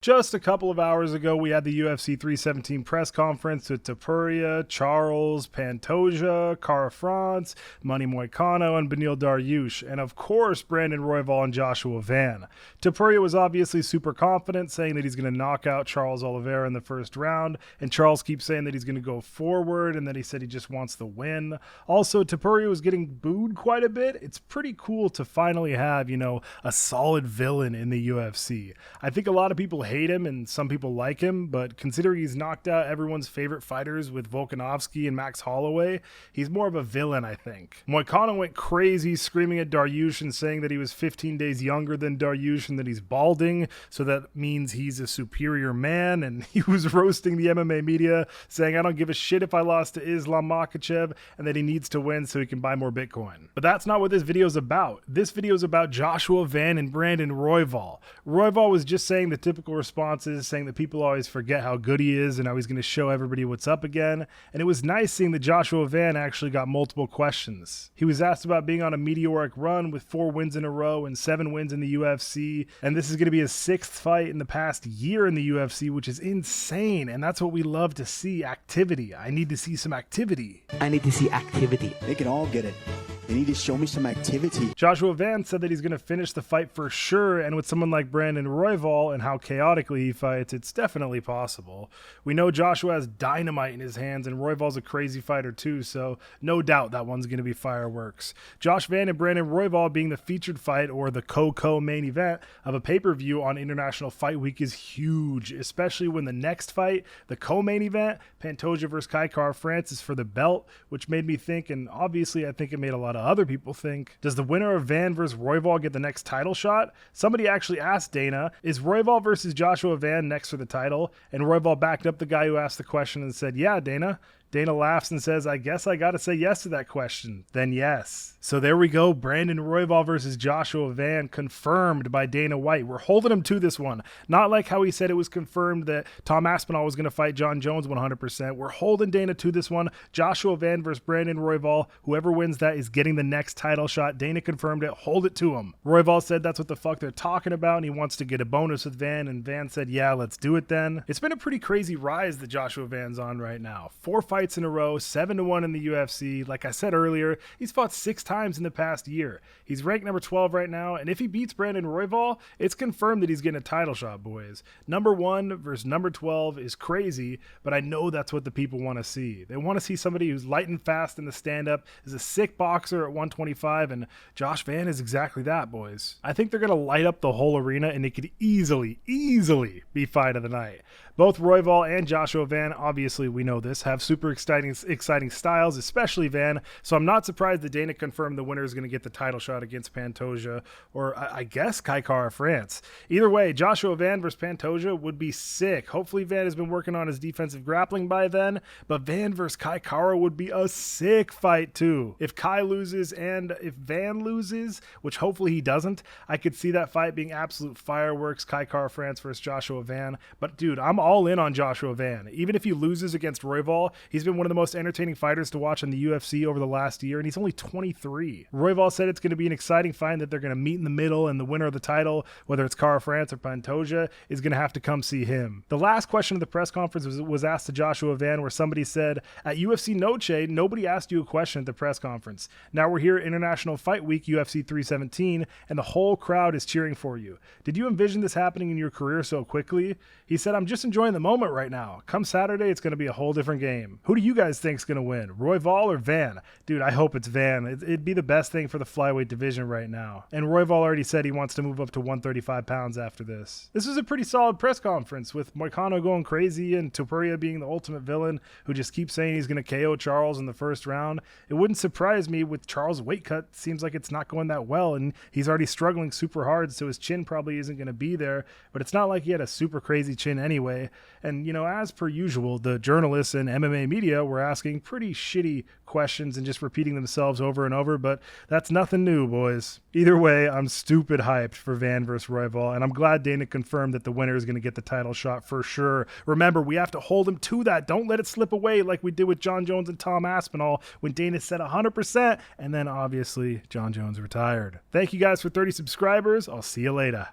Just a couple of hours ago, we had the UFC 317 press conference with Topuria, Charles, Pantoja, Cara France, Moicano, and Beneil Dariush, and of course, Brandon Royval and Joshua Van. Topuria was obviously super confident, saying that he's going to knock out Charles Oliveira in the first round, and Charles keeps saying that he's going to go forward, and that he said he just wants the win. Also, Topuria was getting booed quite a bit. It's pretty cool to finally have, a solid villain in the UFC. I think a lot of people hate him and some people like him, but considering he's knocked out everyone's favorite fighters with Volkanovski and Max Holloway, he's more of a villain, I think. Moicano went crazy screaming at Dariush and saying that he was 15 days younger than Dariush and that he's balding, so that means he's a superior man, and he was roasting the MMA media, saying, I don't give a shit if I lost to Islam Makhachev, and that he needs to win so he can buy more Bitcoin. But that's not what this video is about. This video is about Joshua Van and Brandon Royval. Royval was just saying the typical responses, saying that people always forget how good he is and how he's going to show everybody what's up again. And it was nice seeing that Joshua Van actually got multiple questions. He was asked about being on a meteoric run with 4 wins in a row and 7 wins in the UFC. And this is going to be his 6th fight in the past year in the UFC, which is insane. And that's what we love to see, activity. I need to see some activity. I need to see activity. They can all get it. They need to show me some activity. Joshua Van said that he's going to finish the fight for sure, and with someone like Brandon Royval and how chaotically he fights, it's definitely possible. We know Joshua has dynamite in his hands, and Royval's a crazy fighter too, so no doubt that one's going to be fireworks. Josh Van and Brandon Royval being the featured fight, or the co-main event of a pay-per-view on International Fight Week, is huge, especially when the next fight, the co-main event, Pantoja vs. Cara France, is for the belt, which made me think, and obviously I think it made a lot of other people think, does the winner of Van versus Royval get the next title shot? Somebody actually asked Dana, is Royval versus Joshua Van next for the title? And Royval backed up the guy who asked the question and said, yeah, Dana. Dana laughs and says, I guess I got to say yes to that question. Then yes. So there we go. Brandon Royval versus Joshua Van, confirmed by Dana White. We're holding him to this one. Not like how he said it was confirmed that Tom Aspinall was going to fight John Jones 100%. We're holding Dana to this one. Joshua Van versus Brandon Royval. Whoever wins that is getting the next title shot. Dana confirmed it. Hold it to him. Royval said that's what the fuck they're talking about, and he wants to get a bonus with Van, and Van said, yeah, let's do it then. It's been a pretty crazy rise that Joshua Van's on right now. 4 fights in a row, 7-1 in the UFC. Like I said earlier, he's fought 6 times in the past year. He's ranked number 12 right now, and if he beats Brandon Royval, it's confirmed that he's getting a title shot, boys. Number 1 versus number 12 is crazy, but I know that's what the people want to see. They want to see somebody who's light and fast in the stand-up, is a sick boxer at 125, and Josh Van is exactly that, boys. I think they're going to light up the whole arena, and it could easily be fight of the night. Both Royval and Joshua Van, obviously we know this, have super exciting styles, especially Van, so I'm not surprised that Dana confirmed the winner is going to get the title shot against Pantoja, or I guess Cara France. Either way, Joshua Van versus Pantoja would be sick. Hopefully Van has been working on his defensive grappling by then, but Van versus Cara would be a sick fight too. If Kai loses and if Van loses, which hopefully he doesn't, I could see that fight being absolute fireworks, Cara France versus Joshua Van. But dude, I'm all in on Joshua Van. Even if he loses against Royval, he's been one of the most entertaining fighters to watch in the UFC over the last year, and he's only 23. Royval said it's going to be an exciting fight, that they're going to meet in the middle, and the winner of the title, whether it's Cara France or Pantoja, is going to have to come see him. The last question of the press conference was asked to Joshua Van, where somebody said, at UFC Noche, nobody asked you a question at the press conference. Now we're here at International Fight Week, UFC 317, and the whole crowd is cheering for you. Did you envision this happening in your career so quickly? He said, I'm just enjoying the moment right now. Come Saturday, it's going to be a whole different game. Who do you guys think is going to win, Royval or Van? Dude, I hope it's Van. It'd be the best thing for the flyweight division right now. And Royval already said he wants to move up to 135 pounds after this. This was a pretty solid press conference, with Moicano going crazy and Topuria being the ultimate villain who just keeps saying he's going to KO Charles in the first round. It wouldn't surprise me with Charles' weight cut. Seems like it's not going that well, and he's already struggling super hard, so his chin probably isn't going to be there, but it's not like he had a super crazy chin anyway. And, as per usual, the journalists and MMA media were asking pretty shitty questions and just repeating themselves over and over, but that's nothing new, boys. Either way, I'm stupid hyped for Van versus Royval, and I'm glad Dana confirmed that the winner is going to get the title shot for sure. Remember, we have to hold him to that. Don't let it slip away like we did with John Jones and Tom Aspinall when Dana said 100%, and then obviously John Jones retired. Thank you guys for 30 subscribers. I'll see you later.